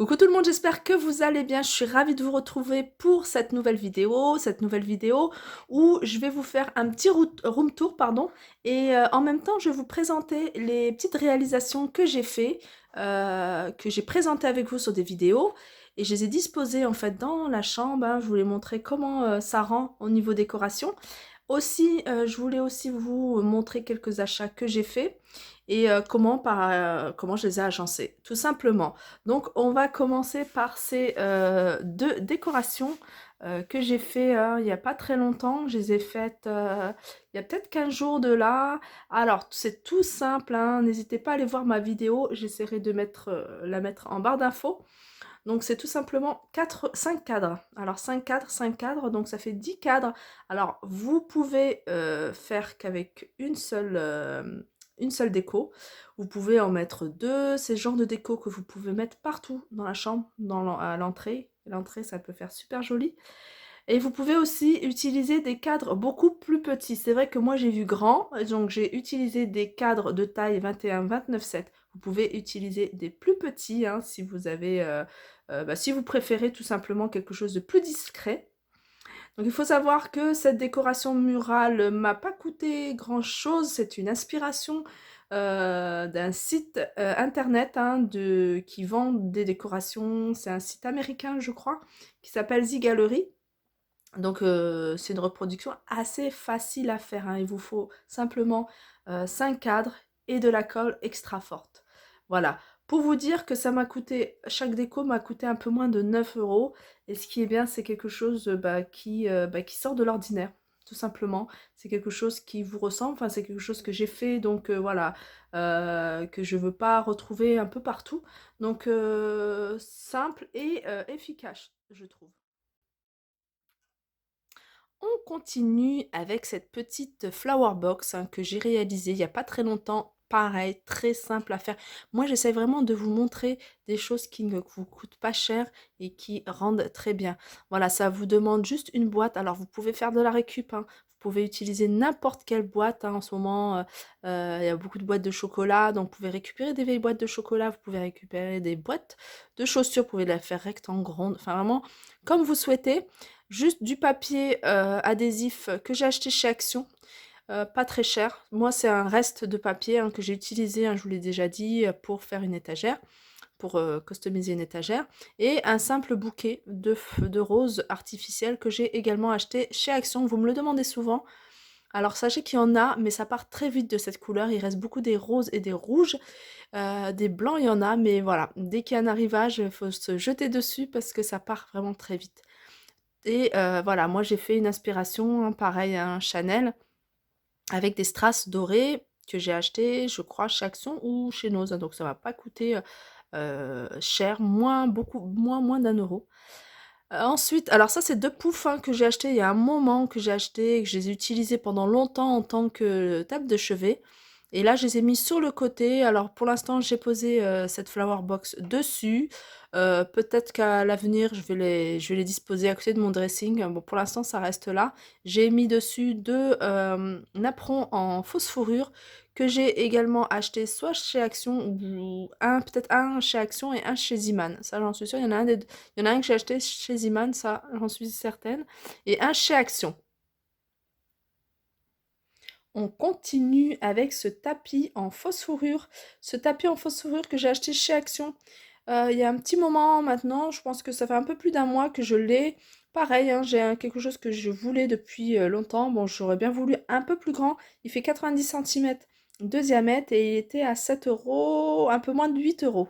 Coucou tout le monde, j'espère que vous allez bien. Je suis ravie de vous retrouver pour cette nouvelle vidéo. Où je vais vous faire un petit room tour, pardon. Et en même temps, je vais vous présenter les petites réalisations que j'ai fait, que j'ai présentées avec vous sur des vidéos. Et je les ai disposées en fait dans la chambre, hein. Je vous les montrer comment ça rend au niveau décoration. Aussi, je voulais aussi vous montrer quelques achats que j'ai faits et comment je les ai agencés, tout simplement. Donc, on va commencer par ces deux décorations que j'ai fait il n'y a pas très longtemps. Je les ai faites il y a peut-être 15 jours de là. Alors, c'est tout simple, hein. N'hésitez pas à aller voir ma vidéo. J'essaierai de la mettre en barre d'infos. Donc c'est tout simplement 5 cadres. Alors 5 cadres, donc ça fait 10 cadres. Alors vous pouvez faire qu'avec une seule déco. Vous pouvez en mettre deux. C'est le genre de déco que vous pouvez mettre partout dans la chambre, à l'entrée. L'entrée, ça peut faire super joli. Et vous pouvez aussi utiliser des cadres beaucoup plus petits. C'est vrai que moi j'ai vu grand, donc j'ai utilisé des cadres de taille 21-29-7. Vous pouvez utiliser des plus petits hein, si vous avez, si vous préférez tout simplement quelque chose de plus discret. Donc il faut savoir que cette décoration murale m'a pas coûté grand chose. C'est une inspiration d'un site internet hein, qui vend des décorations. C'est un site américain je crois, qui s'appelle The Gallery. Donc c'est une reproduction assez facile à faire, hein. Il vous faut simplement 5 cadres et de la colle extra forte. Voilà, pour vous dire que ça m'a coûté, chaque déco m'a coûté un peu moins de 9 euros. Et ce qui est bien, c'est quelque chose qui sort de l'ordinaire, tout simplement. C'est quelque chose qui vous ressemble, enfin c'est quelque chose que j'ai fait, donc voilà, que je veux pas retrouver un peu partout. Donc simple et efficace, je trouve. On continue avec cette petite flower box hein, que j'ai réalisée il n'y a pas très longtemps. Pareil, très simple à faire. Moi, j'essaie vraiment de vous montrer des choses qui ne vous coûtent pas cher et qui rendent très bien. Voilà, ça vous demande juste une boîte. Alors, vous pouvez faire de la récup, hein. Vous pouvez utiliser n'importe quelle boîte hein. En ce moment, il y a beaucoup de boîtes de chocolat. Donc, vous pouvez récupérer des vieilles boîtes de chocolat. Vous pouvez récupérer des boîtes de chaussures. Vous pouvez la faire rectangle, ronde. Enfin, vraiment, comme vous souhaitez. Juste du papier adhésif que j'ai acheté chez Action, pas très cher. Moi, c'est un reste de papier hein, que j'ai utilisé, hein, je vous l'ai déjà dit, pour faire une étagère, pour customiser une étagère. Et un simple bouquet de roses artificielles que j'ai également acheté chez Action. Vous me le demandez souvent. Alors sachez qu'il y en a, mais ça part très vite de cette couleur. Il reste beaucoup des roses et des rouges. Des blancs, il y en a, mais voilà. Dès qu'il y a un arrivage, il faut se jeter dessus parce que ça part vraiment très vite. Et voilà, moi j'ai fait une inspiration, hein, pareil, un Chanel, avec des strass dorés que j'ai acheté, je crois, chez Action ou chez Noz. Donc ça m'a pas coûté cher, moins d'un euro. Ensuite, alors ça c'est 2 poufs hein, que j'ai acheté il y a un moment, que j'ai acheté, que je les ai utilisés pendant longtemps en tant que table de chevet. Et là, je les ai mis sur le côté. Alors pour l'instant, j'ai posé cette flower box dessus. Peut-être qu'à l'avenir, je vais les disposer à côté de mon dressing. Bon, pour l'instant, ça reste là. J'ai mis dessus deux napperons en fausse fourrure que j'ai également acheté soit chez Action ou peut-être un chez Action et un chez Ziman. Ça, j'en suis sûre. Il y en a un que j'ai acheté chez Ziman, ça, j'en suis certaine. Et un chez Action. On continue avec ce tapis en fausse fourrure. Ce tapis en fausse fourrure que j'ai acheté chez Action il y a un petit moment maintenant. Je pense que ça fait un peu plus d'un mois que je l'ai. Pareil, hein, j'ai quelque chose que je voulais depuis longtemps. Bon, j'aurais bien voulu un peu plus grand. Il fait 90 centimètres de diamètre et il était à 7 euros, un peu moins de 8 euros.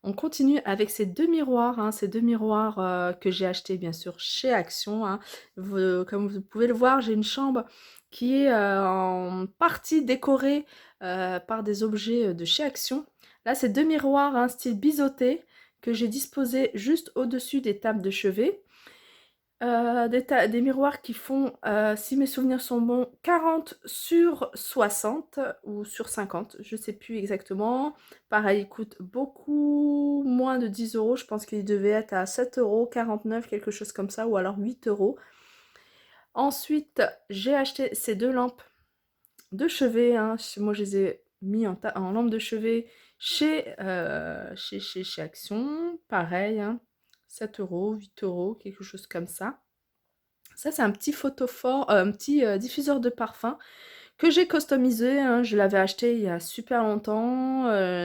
On continue avec ces deux miroirs, hein, ces deux miroirs que j'ai achetés bien sûr chez Action, hein. Comme vous pouvez le voir, j'ai une chambre qui est en partie décorée par des objets de chez Action. Là, c'est deux miroirs hein, style biseauté que j'ai disposés juste au-dessus des tables de chevet. Des miroirs qui font, si mes souvenirs sont bons, 40 sur 60 ou sur 50, je sais plus exactement. Pareil, ils coûtent beaucoup moins de 10 euros. Je pense qu'ils devaient être à 7,49 €, quelque chose comme ça, ou alors 8 euros. Ensuite, j'ai acheté ces deux lampes de chevet, hein. Moi, je les ai mis en lampe de chevet. chez Action, pareil, hein, 7 €, 8 €, quelque chose comme ça. Ça, c'est un petit photophore, un petit, diffuseur de parfum que j'ai customisé, hein. Je l'avais acheté il y a super longtemps,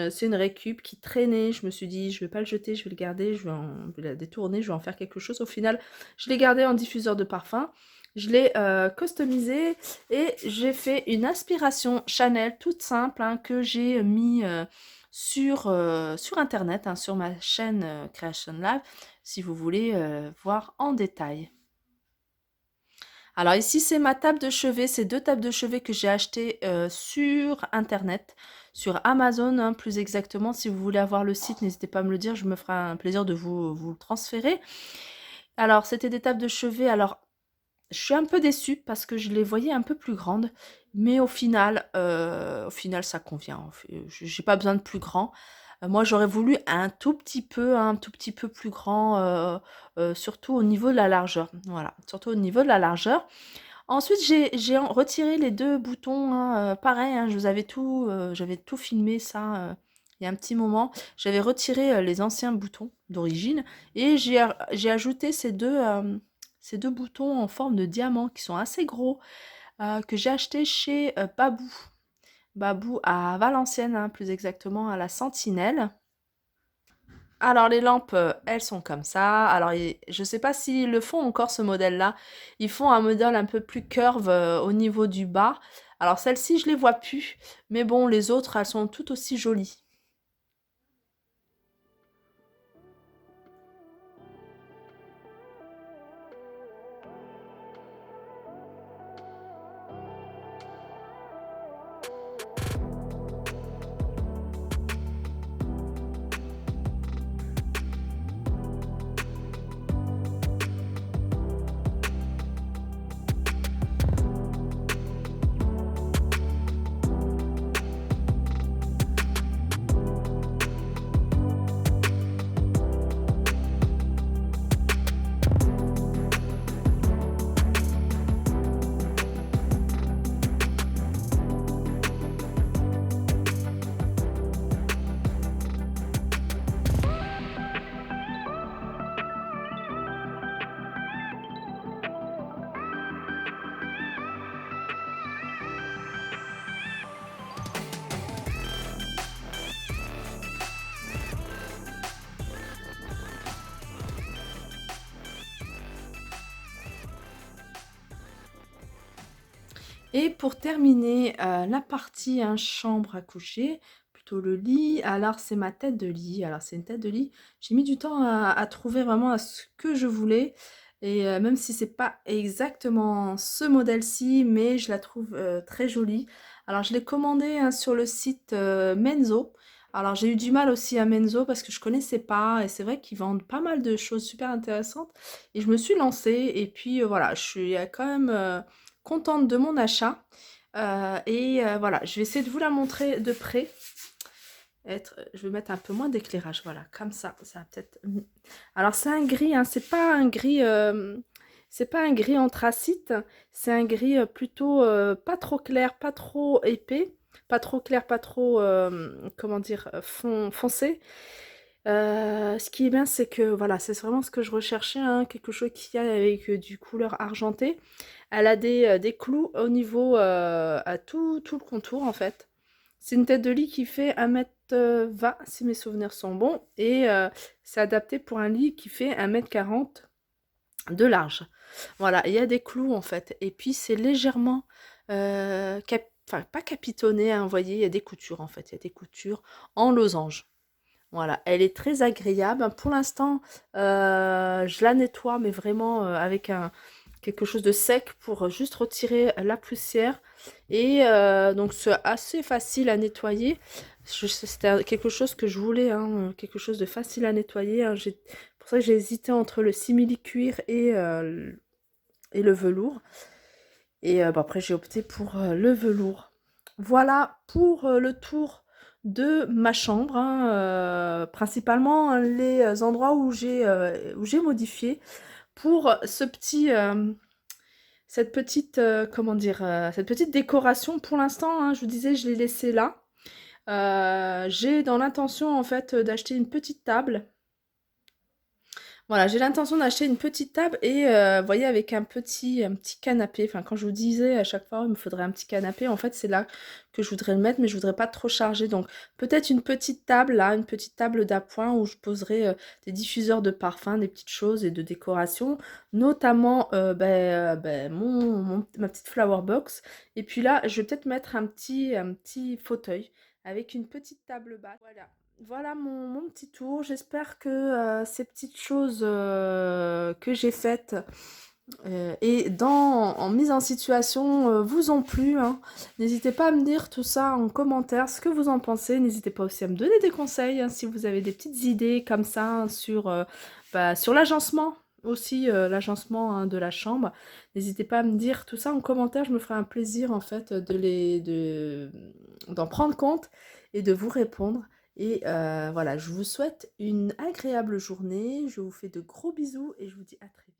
c'est une récup qui traînait. Je me suis dit: «Je vais pas le jeter, je vais le garder, je vais la détourner, je vais en faire quelque chose». Au final, je l'ai gardé en diffuseur de parfum. Je l'ai, customisé et j'ai fait une aspiration Chanel toute simple, hein, que j'ai mis, sur internet, hein, sur ma chaîne, Creation Lab, si vous voulez, voir en détail. Alors ici, c'est ma table de chevet, c'est 2 tables de chevet que j'ai achetées, sur internet, sur Amazon, hein, plus exactement. Si vous voulez avoir le site, n'hésitez pas à me le dire, je me ferai un plaisir de vous le transférer. Alors, c'était des tables de chevet, alors je suis un peu déçue parce que je les voyais un peu plus grandes, mais au final ça convient. J'ai pas besoin de plus grand. Moi j'aurais voulu un tout petit peu, un tout petit peu plus grand, surtout au niveau de la largeur. Voilà, surtout au niveau de la largeur. Ensuite, j'ai retiré les 2 boutons, hein, pareil, hein, j'avais tout filmé ça, il y a un petit moment. J'avais retiré, les anciens boutons d'origine et j'ai ajouté ces 2 boutons en forme de diamant qui sont assez gros, que j'ai acheté chez, Babou. Babou à Valenciennes, hein, plus exactement à la Sentinelle. Alors les lampes, elles sont comme ça. Alors je sais pas s'ils le font encore ce modèle-là. Ils font un modèle un peu plus curve, au niveau du bas. Alors celles-ci, je les vois plus, mais bon, les autres, elles sont tout aussi jolies. Et pour terminer, la partie, hein, chambre à coucher, plutôt le lit, alors c'est ma tête de lit. Alors c'est une tête de lit, j'ai mis du temps à trouver vraiment à ce que je voulais et même si c'est pas exactement ce modèle-ci, mais je la trouve, très jolie. Alors je l'ai commandé, hein, sur le site, Menzo. Alors j'ai eu du mal aussi à Menzo parce que je connaissais pas et c'est vrai qu'ils vendent pas mal de choses super intéressantes et je me suis lancée et puis, voilà, je suis, quand même, contente de mon achat. Voilà, je vais essayer de vous la montrer de près. Je vais mettre un peu moins d'éclairage, voilà, comme ça va peut-être. Alors c'est un gris, hein, c'est pas un gris anthracite, c'est un gris plutôt pas trop clair, pas trop épais, pas trop clair, pas trop, comment dire, foncé. Ce qui est bien, c'est que voilà, c'est vraiment ce que je recherchais, hein, quelque chose qui aille avec du couleur argentée. Elle a des clous au niveau, à tout le contour en fait. C'est une tête de lit qui fait 1,20 m si mes souvenirs sont bons et c'est adapté pour un lit qui fait 1,40 m de large. Voilà, il y a des clous en fait et puis c'est légèrement, enfin pas capitonné, hein, vous voyez, il y a des coutures en fait, il y a des coutures en losange. Voilà, elle est très agréable. Pour l'instant, je la nettoie, mais vraiment avec quelque chose de sec pour juste retirer la poussière. Et donc, c'est assez facile à nettoyer. C'était quelque chose que je voulais, hein, quelque chose de facile à nettoyer, hein. Pour ça que j'ai hésité entre le simili-cuir et le velours. Et bah, après, j'ai opté pour le velours. Voilà pour le tour de ma chambre, hein, principalement hein, les endroits où j'ai modifié pour cette petite, comment dire, cette petite décoration. Pour l'instant, hein, je vous disais, je l'ai laissée là. J'ai dans l'intention en fait, d'acheter une petite table. Voilà, j'ai l'intention d'acheter une petite table et vous voyez avec un petit canapé. Enfin, quand je vous disais à chaque fois: «Il me faudrait un petit canapé», en fait, c'est là que je voudrais le mettre, mais je voudrais pas trop charger. Donc peut-être une petite table là, une petite table d'appoint où je poserai, des diffuseurs de parfums, des petites choses et de décoration, notamment, ma petite flower box. Et puis là, je vais peut-être mettre un petit fauteuil avec une petite table basse. Voilà. Voilà mon petit tour. J'espère que ces petites choses que j'ai faites et en mise en situation vous ont plu, hein. N'hésitez pas à me dire tout ça en commentaire, ce que vous en pensez. N'hésitez pas aussi à me donner des conseils, hein, si vous avez des petites idées comme ça, hein, sur l'agencement aussi, l'agencement, hein, de la chambre. N'hésitez pas à me dire tout ça en commentaire. Je me ferai un plaisir en fait d'en prendre compte et de vous répondre. Et voilà, je vous souhaite une agréable journée. Je vous fais de gros bisous et je vous dis à très vite.